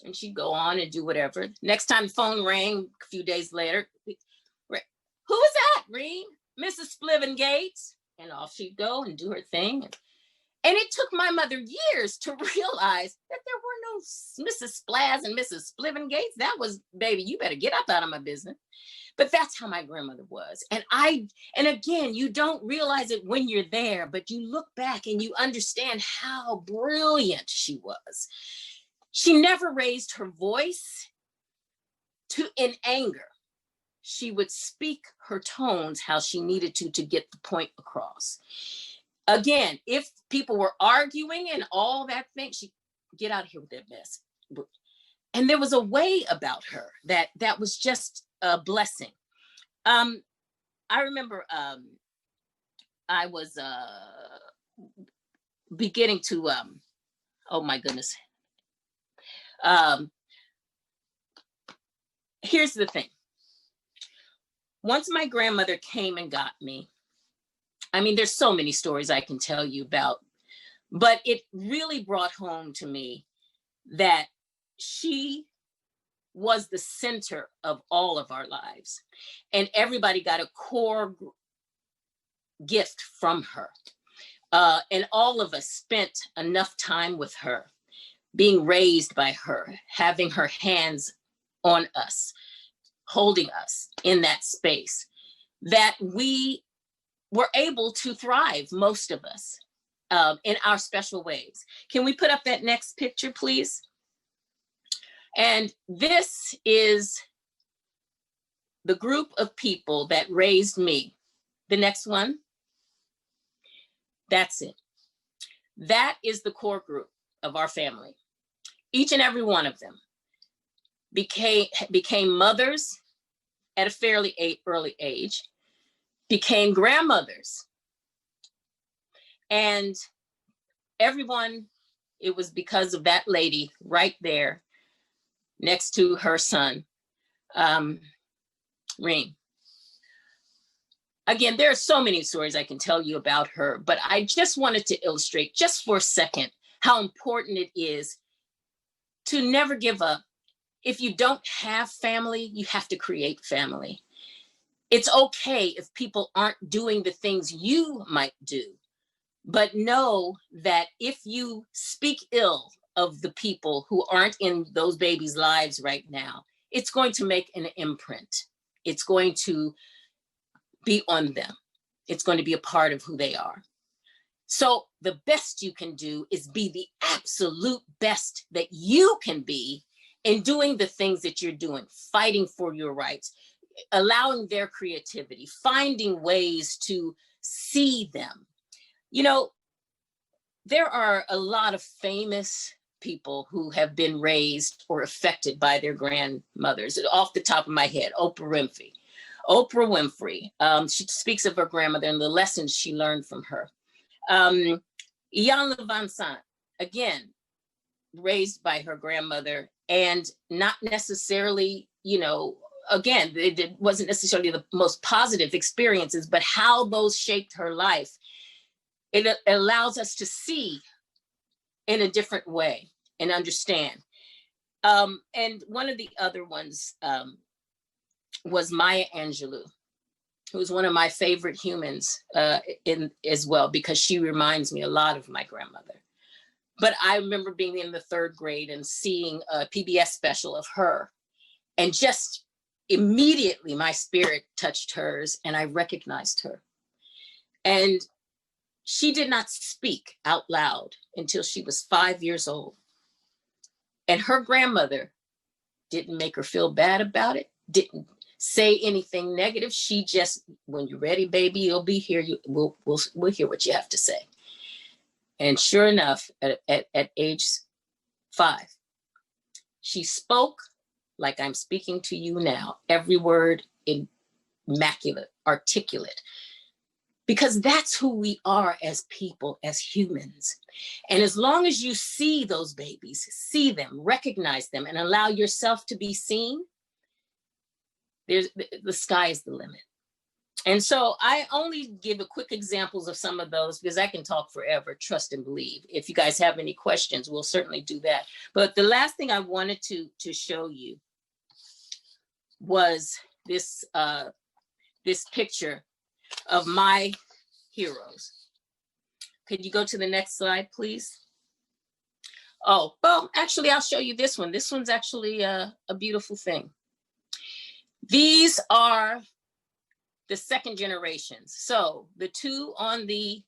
[SPEAKER 5] And she'd go on and do whatever. Next time the phone rang a few days later, who was that, Reen? Mrs. Spliven Gates. And off she'd go and do her thing. And it took my mother years to realize that there were no Mrs. Splaz and Mrs. Spliven Gates. That was, baby, you better get up out of my business. But that's how my grandmother was. And again, you don't realize it when you're there, but you look back and you understand how brilliant she was. She never raised her voice in anger. She would speak her tones how she needed to get the point across. Again, if people were arguing and all that thing, she'd get out of here with that mess. And there was a way about her that was just a blessing. I remember I was beginning to, oh my goodness. Here's the thing. Once my grandmother came and got me, I mean, there's so many stories I can tell you about, but it really brought home to me that she was the center of all of our lives. And everybody got a core gift from her. And all of us spent enough time with her, being raised by her, having her hands on us, holding us in that space, that we were able to thrive, most of us, in our special ways. Can we put up that next picture, please? And this is the group of people that raised me. The next one. That's it. That is the core group of our family. Each and every one of them became mothers at a fairly early age, became grandmothers. And everyone, it was because of that lady right there next to her son, Reem. Again, there are so many stories I can tell you about her, but I just wanted to illustrate just for a second how important it is to never give up. If you don't have family, you have to create family. It's okay if people aren't doing the things you might do, But know that if you speak ill of the people who aren't in those babies' lives right now, it's going to make an imprint. It's going to be on them. It's going to be a part of who they are. So the best you can do is be the absolute best that you can be in doing the things that you're doing, fighting for your rights, allowing their creativity, finding ways to see them. You know, there are a lot of famous people who have been raised or affected by their grandmothers. Off the top of my head, Oprah Winfrey. She speaks of her grandmother and the lessons she learned from her. Iyanla Vanzant, again, raised by her grandmother, and not necessarily, you know, again, it wasn't necessarily the most positive experiences, but how those shaped her life. It allows us to see in a different way and understand. And one of the other ones was Maya Angelou, who was one of my favorite humans as well, because she reminds me a lot of my grandmother. But I remember being in the 3rd grade and seeing a PBS special of her, and just immediately my spirit touched hers and I recognized her. And she did not speak out loud until she was 5 years old. And her grandmother didn't make her feel bad about it, didn't say anything negative. She just, when you're ready, baby, you'll be here. We'll hear what you have to say. And sure enough, at age 5, she spoke like I'm speaking to you now. Every word immaculate, articulate. Because that's who we are as people, as humans. And as long as you see those babies, see them, recognize them, and allow yourself to be seen, the sky is the limit. And so I only give a quick examples of some of those because I can talk forever, trust and believe. If you guys have any questions, we'll certainly do that. But the last thing I wanted to show you was this picture of my heroes. Could you go to the next slide, please? Oh, well, actually, I'll show you this one. This one's actually a beautiful thing. These are the 2nd generations. So the 2 on the,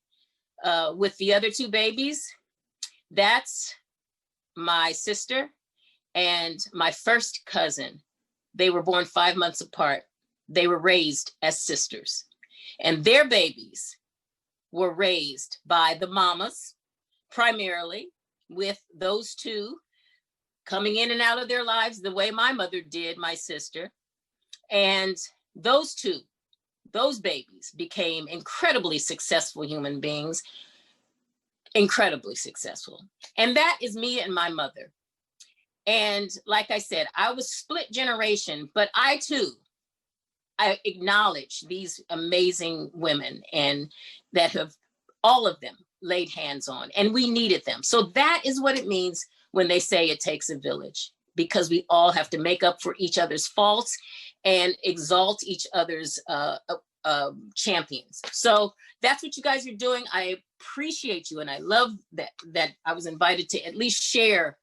[SPEAKER 5] with the other 2 babies, that's my sister and my first cousin. They were born 5 months apart. They were raised as sisters, and their babies were raised by the mamas, primarily, with those 2 coming in and out of their lives the way my mother did, my sister. And those 2, those babies became incredibly successful human beings, incredibly successful. And that is me and my mother. And like I said, I was split generation, but I acknowledge these amazing women, and that have all of them laid hands on, and we needed them. So that is what it means when they say it takes a village, because we all have to make up for each other's faults and exalt each other's champions. So that's what you guys are doing. I appreciate you, and I love that I was invited to at least share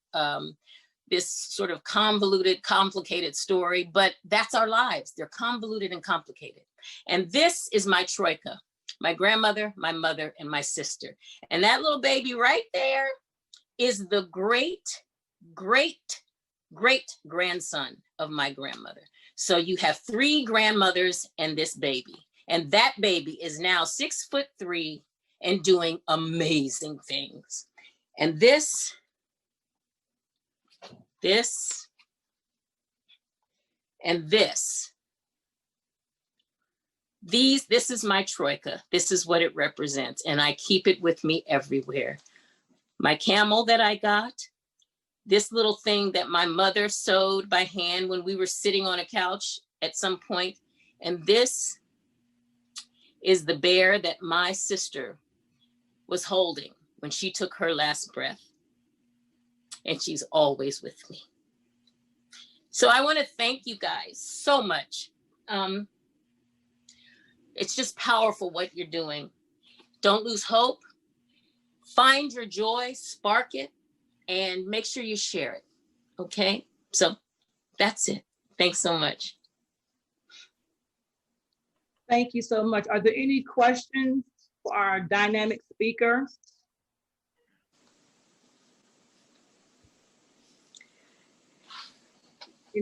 [SPEAKER 5] this sort of convoluted, complicated story, but that's our lives. They're convoluted and complicated. And this is my troika, my grandmother, my mother, and my sister. And that little baby right there is the great, great, great grandson of my grandmother. So you have 3 grandmothers and this baby. And that baby is now 6'3" and doing amazing things. And this, and this is my troika. This is what it represents. And I keep it with me everywhere. My camel that I got, this little thing that my mother sewed by hand when we were sitting on a couch at some point. And this is the bear that my sister was holding when she took her last breath. And she's always with me. So I want to thank you guys so much. It's just powerful what you're doing. Don't lose hope. find your joy, spark it, and make sure you share it. Okay, so that's it. Thanks so much.
[SPEAKER 1] Thank you so much. Are there any questions for our dynamic speaker?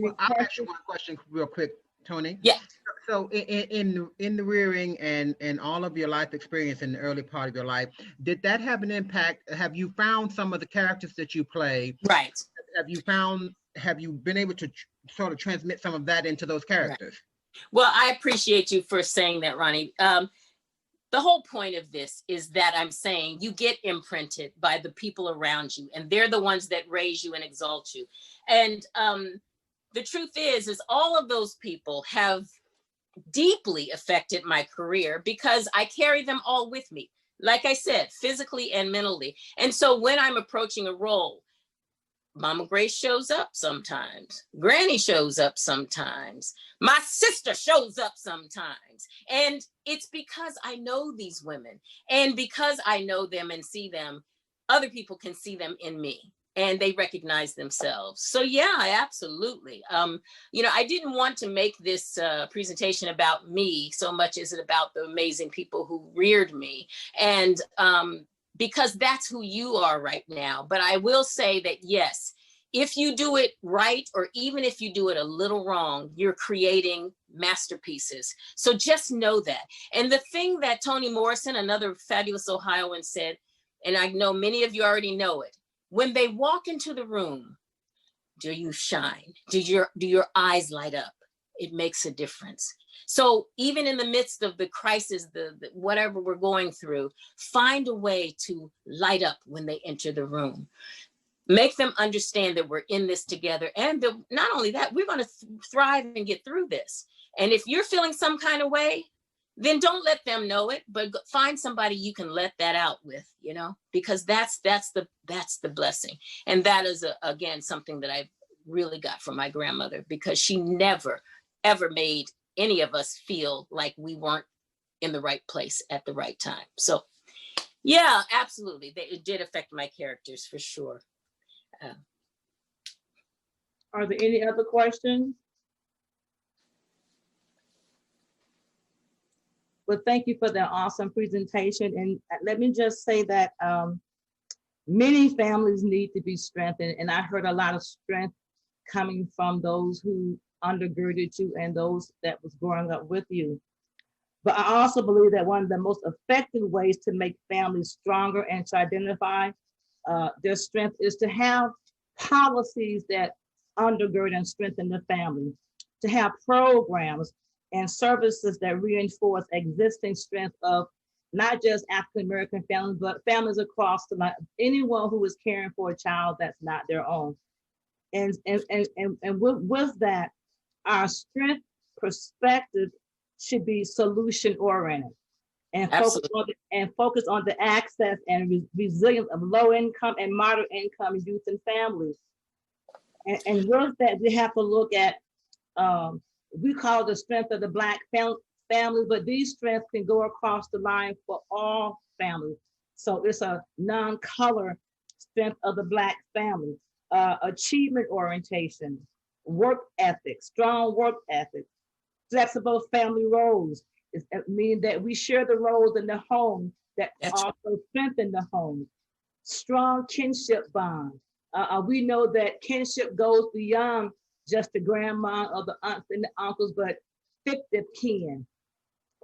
[SPEAKER 4] Well, I'll ask you one question real quick, Tony.
[SPEAKER 5] Yeah.
[SPEAKER 4] So in the rearing and all of your life experience in the early part of your life, did that have an impact? Have you found some of the characters that you play?
[SPEAKER 5] Right.
[SPEAKER 4] Have you been able to sort of transmit some of that into those characters?
[SPEAKER 5] Right. Well, I appreciate you for saying that, Ronnie. The whole point of this is that I'm saying you get imprinted by the people around you, and they're the ones that raise you and exalt you. And the truth is all of those people have deeply affected my career because I carry them all with me, like I said, physically and mentally. And so when I'm approaching a role, Mama Grace shows up sometimes, Granny shows up sometimes, my sister shows up sometimes. And it's because I know these women, and because I know them and see them, other people can see them in me, and they recognize themselves. So yeah, absolutely. I didn't want to make this presentation about me so much as it about the amazing people who reared me. And because that's who you are right now. But I will say that, yes, if you do it right, or even if you do it a little wrong, you're creating masterpieces. So just know that. And the thing that Toni Morrison, another fabulous Ohioan, said, and I know many of you already know it, when they walk into the room, do you shine? Do your eyes light up? It makes a difference. So even in the midst of the crisis, the whatever we're going through, find a way to light up when they enter the room. Make them understand that we're in this together. And not only that, we're going to thrive and get through this. And if you're feeling some kind of way, then don't let them know it, but find somebody you can let that out with, because that's the blessing. And that is, again, something that I really got from my grandmother, because she never, ever made any of us feel like we weren't in the right place at the right time. So yeah, absolutely. It did affect my characters for sure.
[SPEAKER 1] Are there any other questions? Well, thank you for that awesome presentation. And let me just say that many families need to be strengthened. And I heard a lot of strength coming from those who undergirded you and those that was growing up with you. But I also believe that one of the most effective ways to make families stronger and to identify their strength is to have policies that undergird and strengthen the family, to have programs and services that reinforce existing strength of not just African-American families, but families across the line, anyone who is caring for a child that's not their own. And with that, our strength perspective should be solution-oriented and focus on the access and resilience of low-income and moderate-income youth and families. And with that, we have to look at we call the strength of the Black families, but these strengths can go across the line for all families. So it's a non-color strength of the Black family, achievement orientation, work ethic, strong work ethic, flexible family roles. It means that we share the roles in the home that also strengthen the home. Strong kinship bond. We know that kinship goes beyond just the grandma or the aunts and the uncles, but fictive kin,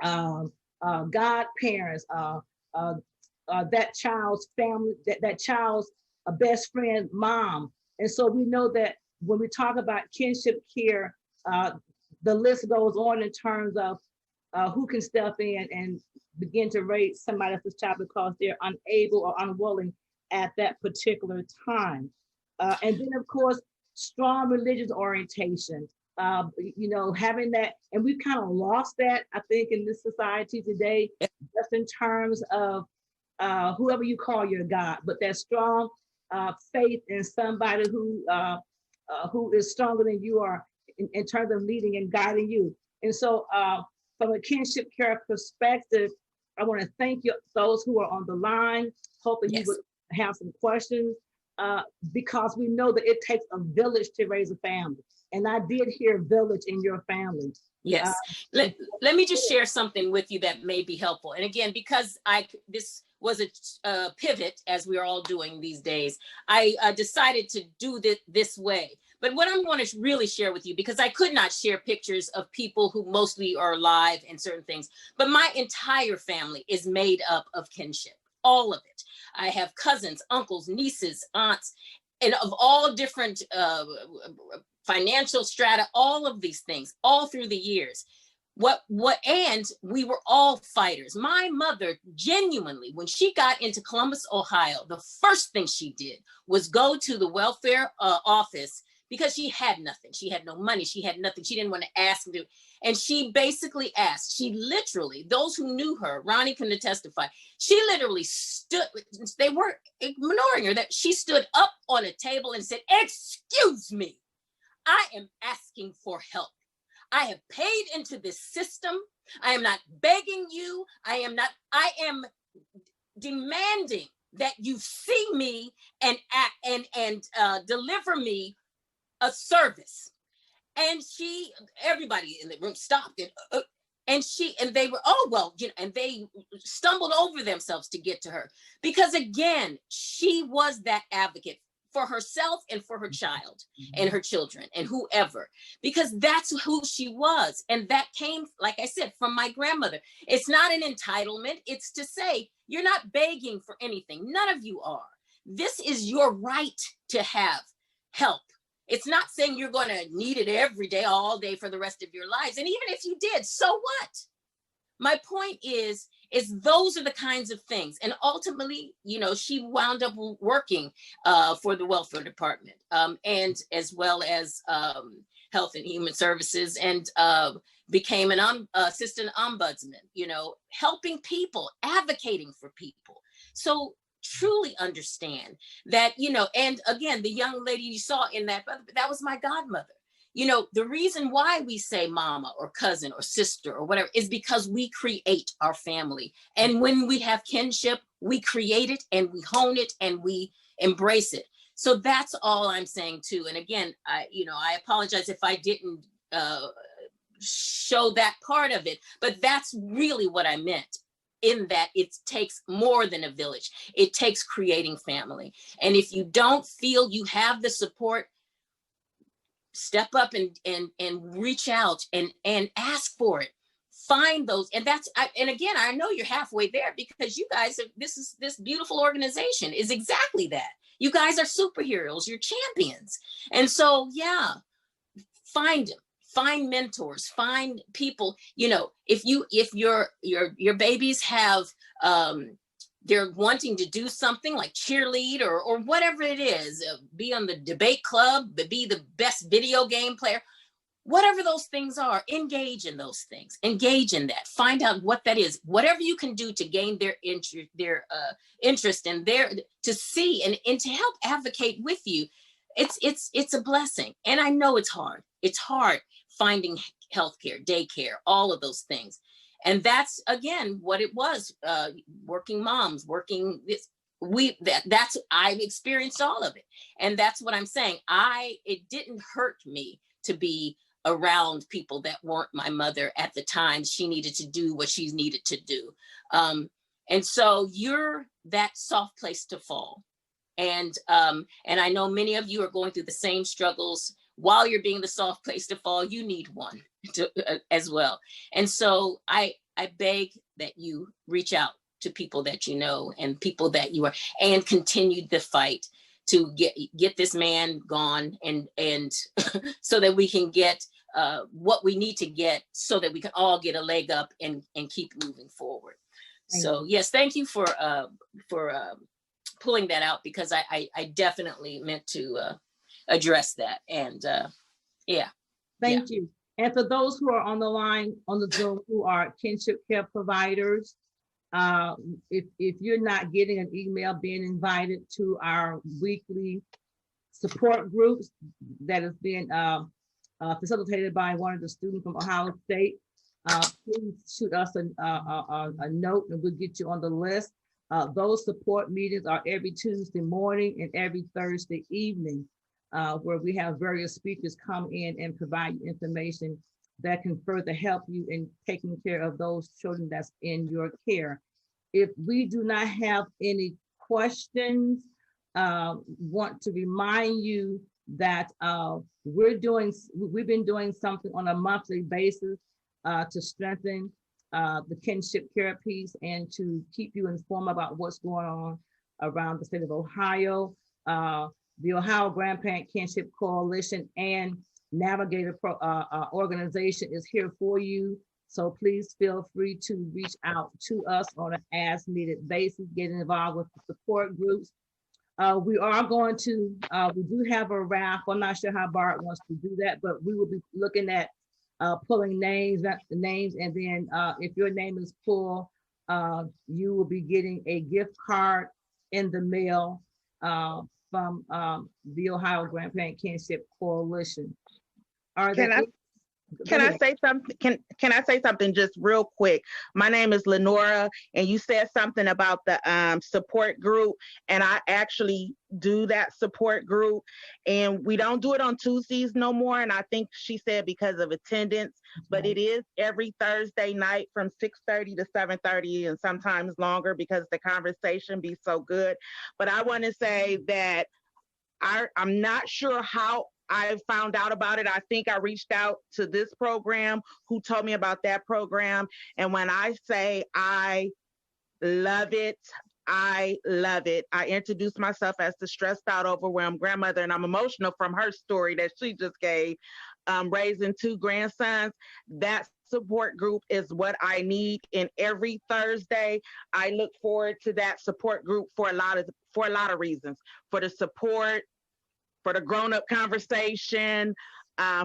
[SPEAKER 1] godparents, that child's family, that child's best friend, mom. And so we know that when we talk about kinship care, the list goes on in terms of who can step in and begin to raise somebody else's child because they're unable or unwilling at that particular time. And then, of course, strong religious orientation, having that, and we've kind of lost that, I think, in this society today, just in terms of whoever you call your God, but that strong faith in somebody who is stronger than you are in terms of leading and guiding you. And so from a kinship care perspective, I want to thank you, those who are on the line, hoping you
[SPEAKER 5] Yes.
[SPEAKER 1] would have some questions, because we know that it takes a village to raise a family. And I did hear village in your family.
[SPEAKER 5] Yes. Let me just share something with you that may be helpful. And again, because this was a pivot, as we are all doing these days, I decided to do this way. But what I'm going to really share with you, because I could not share pictures of people who mostly are alive and certain things, but my entire family is made up of kinship, all of it. I have cousins, uncles, nieces, aunts, and of all different financial strata, all of these things, all through the years. And we were all fighters. My mother, genuinely, when she got into Columbus, Ohio, the first thing she did was go to the welfare office, because she had nothing. She had no money. She had nothing. She didn't want to ask them to. And she basically asked, she literally, those who knew her, Ronnie can testify, she literally stood, they were ignoring her, that she stood up on a table and said, "Excuse me, I am asking for help. I have paid into this system. I am not begging you. I am demanding that you see me and deliver me a service." And everybody in the room stopped it. And they were, oh, well, and they stumbled over themselves to get to her, because again, she was that advocate for herself and for her child and her children and whoever, because that's who she was. And that came, like I said, from my grandmother. It's not an entitlement. It's to say, you're not begging for anything. None of you are. This is your right to have help. It's not saying you're going to need it every day, all day for the rest of your lives. And even if you did, so what? My point is those are the kinds of things. And ultimately, she wound up working for the welfare department, and as well as health and human services, and became an assistant ombudsman, helping people, advocating for people. So truly understand that, and again, the young lady you saw in that was my godmother. The reason why we say mama or cousin or sister or whatever is because we create our family. And when we have kinship, we create it and we hone it and we embrace it. So that's all I'm saying too. And again, I apologize if I didn't show that part of it, but that's really what I meant, in that it takes more than a village. It takes creating family. And if you don't feel you have the support, step up and reach out and ask for it. Find those. And again, I know you're halfway there, because you guys this beautiful organization is exactly that. You guys are superheroes, you're champions. And so, yeah, find them. Find mentors, find people, if your babies have, they're wanting to do something like cheerlead or whatever it is, be on the debate club, be the best video game player, whatever those things are, engage in those things, engage in that, find out what that is, whatever you can do to gain their interest and to see and to help advocate with you. It's a blessing. And I know it's hard finding healthcare, daycare, all of those things. And that's, again, what it was, working moms, working this, I've experienced all of it. And that's what I'm saying. It didn't hurt me to be around people that weren't my mother at the time she needed to do what she needed to do. And so you're that soft place to fall. And I know many of you are going through the same struggles. While you're being the soft place to fall, you need one as well. And so I beg that you reach out to people that you know and people that you are, and continue the fight to get this man gone, and so that we can get what we need to get, so that we can all get a leg up and keep moving forward. So yes, thank you for pulling that out, because I definitely meant to address that. And yeah.
[SPEAKER 1] Thank you. And for those who are on the line, on the Zoom, who are kinship care providers, if you're not getting an email being invited to our weekly support groups that is being facilitated by one of the students from Ohio State, please shoot us a note and we'll get you on the list. Those support meetings are every Tuesday morning and every Thursday evening, where we have various speakers come in and provide you information that can further help you in taking care of those children that's in your care. If we do not have any questions, want to remind you that we've been doing something on a monthly basis to strengthen the kinship care piece and to keep you informed about what's going on around the state of Ohio. The Ohio Grandparent Kinship Coalition and Navigator organization is here for you. So please feel free to reach out to us on an as needed basis, get involved with the support groups. We are going to, we do have a raffle. I'm not sure how Bart wants to do that, but we will be looking at pulling names, and then if your name is pulled, you will be getting a gift card in the mail from the Ohio Grandparent Kinship Coalition.
[SPEAKER 7] Can I say something? Can I say something just real quick? My name is Lenora, and you said something about the support group, and I actually do that support group, and we don't do it on Tuesdays no more. And I think she said because of attendance, but it is every Thursday night from 6:30 to 7:30, and sometimes longer because the conversation be so good. But I want to say that I'm not sure how I found out about it. I think I reached out to this program who told me about that program. And when I say I love it, I love it. I introduced myself as the stressed out, overwhelmed grandmother, and I'm emotional from her story that she just gave, raising 2 grandsons. That support group is what I need. And every Thursday, I look forward to that support group for a lot of reasons. For the support, for the grown-up conversation,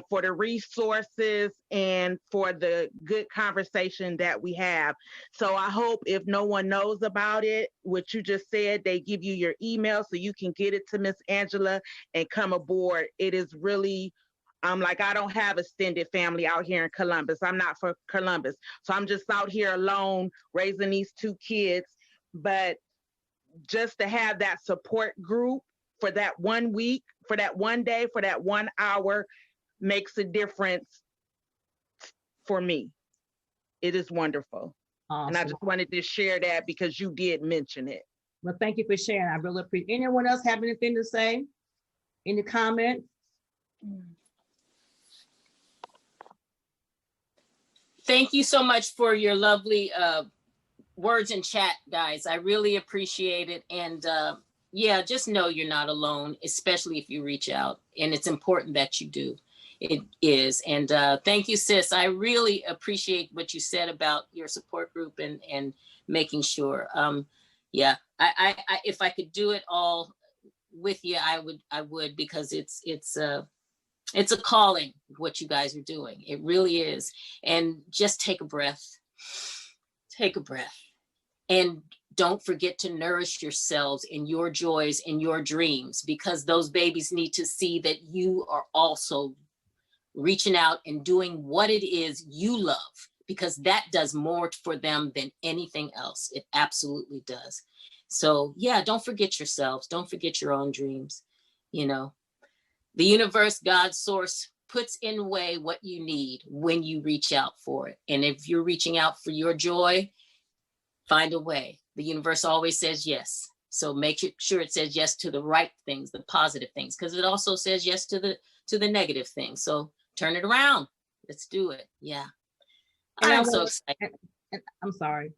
[SPEAKER 7] for the resources, and for the good conversation that we have. So I hope if no one knows about it, what you just said, they give you your email so you can get it to Miss Angela and come aboard. It is really, like I don't have extended family out here in Columbus. I'm not from Columbus. So I'm just out here alone raising these 2 kids. But just to have that support group for that 1 week, for that 1 day, for that 1 hour makes a difference for me. It is wonderful. Awesome. And I just wanted to share that because you did mention it.
[SPEAKER 1] Well, thank you for sharing. I really appreciate it. Anyone else have anything to say? Any comments?
[SPEAKER 5] Thank you so much for your lovely words in chat, guys. I really appreciate it. And yeah, just know you're not alone, especially if you reach out. And it's important that you do. It is. And thank you, sis. I really appreciate what you said about your support group and making sure. Yeah, I if I could do it all with you, I would, because it's a calling what you guys are doing. It really is. And just take a breath. Take a breath. And don't forget to nourish yourselves in your joys and your dreams, because those babies need to see that you are also reaching out and doing what it is you love, because that does more for them than anything else. It absolutely does. So yeah, don't forget yourselves. Don't forget your own dreams. You know, the universe, God's source, puts in way what you need when you reach out for it. And if you're reaching out for your joy, find a way. The universe always says yes. So make sure it says yes to the right things, the positive things, because it also says yes to the negative things. So turn it around. Let's do it. Yeah. I'm so excited.
[SPEAKER 1] I'm sorry.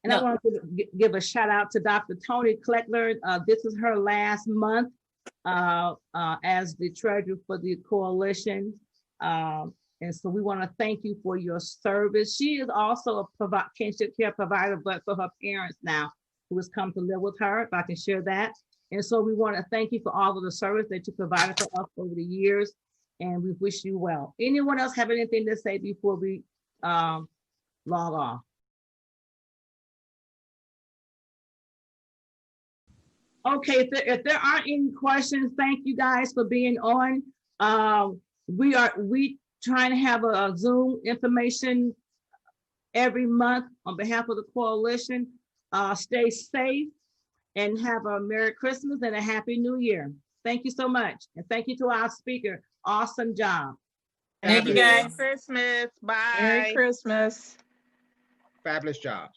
[SPEAKER 1] And I want to give a shout out to Dr. Tonye Kleckler. This is her last month as the treasurer for the coalition. And so we want to thank you for your service. She is also a kinship care provider, but for her parents now, who has come to live with her, if I can share that. And so we want to thank you for all of the service that you provided for us over the years, and we wish you well. Anyone else have anything to say before we log off? Okay, if there aren't any questions, thank you guys for being on. We trying to have a Zoom information every month on behalf of the coalition. Stay safe and have a Merry Christmas and a Happy New Year. Thank you so much. And thank you to our speaker. Awesome job.
[SPEAKER 5] Thank you,
[SPEAKER 7] Merry
[SPEAKER 5] guys.
[SPEAKER 7] Christmas. Bye.
[SPEAKER 8] Merry Christmas.
[SPEAKER 4] Fabulous job.